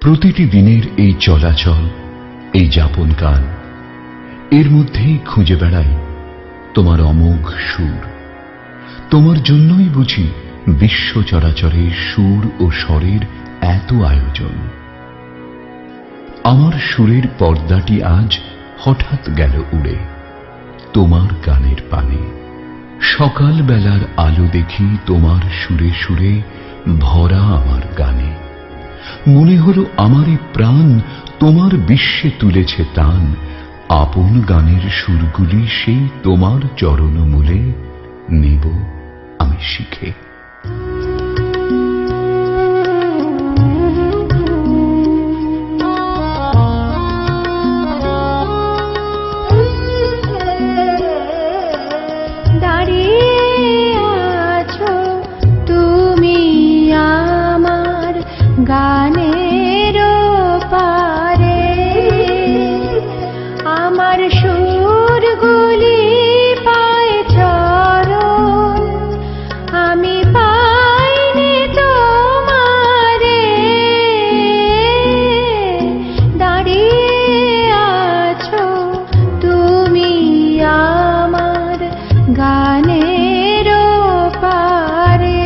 প্রতিটি দিনের এই চলাচল, এই যাপন কাল, এর মধ্যেই খুঁজে বেড়াই তোমার অমোঘ সুর। তোমার জন্যই বুঝি বিশ্ব চরাচরে সুর ও স্বরের এত আয়োজন। আমার সুরের পর্দাটি আজ হঠাৎ গেল উড়ে তোমার গানের পানে। সকাল বেলার আলো দেখি তোমার সুরে সুরে ভরা আমার গানে। মনে হলো আমারই প্রাণ তোমার বিশ্বে তুলেছে টান। আপন গানের সুরগুলি সেই তোমার চরণমূলে নেব আমি শিখে। গানের পারে আমার সুরগুলি পায় চরণ, আমি পাইনি তোমারে। দাঁড়িয়ে আছো তুমি আমার গানের পারে।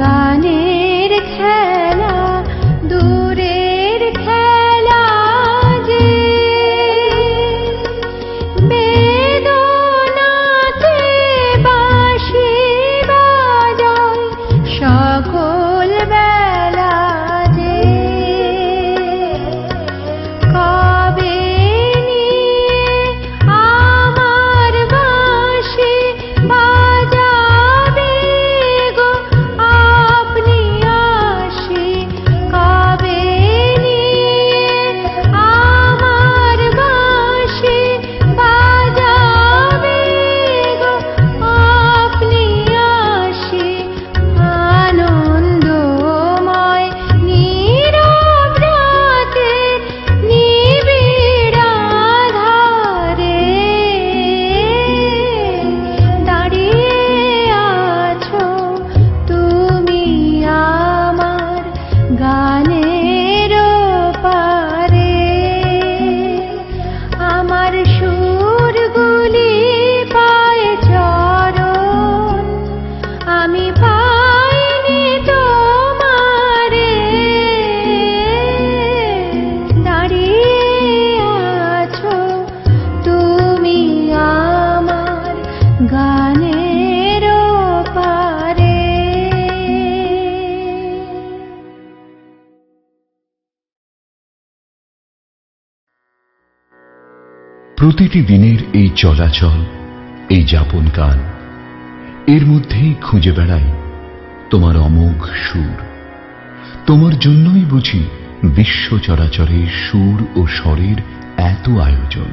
গানের খেলা দূরের খেলা যে, বেদনাতে বাঁশি বাজায় সকল বেলা যে। কবে নিয়ে আমার বাঁশি বাজাবে গো আপনি আসি। কবে নিয়ে আমার বাঁশি বাজাবে গো আপনি আসি। আনন্দময় নীরব রাতে নিবিড় আঁধারে দাঁড়িয়ে আছো তুমি আমার গানের পারে। আমার সুরগুলি পায় চরণ, আমি পাইনি তোমারে। দাঁড়িয়ে আছো তুমি আমার গানের পারে। প্রতিটি দিনের এই চলাচল, এই যাপন কাল, এর মধ্যেই খুঁজে বেড়াই তোমার অমোঘ সুর। তোমার জন্যই বুঝি বিশ্ব চরাচরে সুর ও স্বরের এত আয়োজন।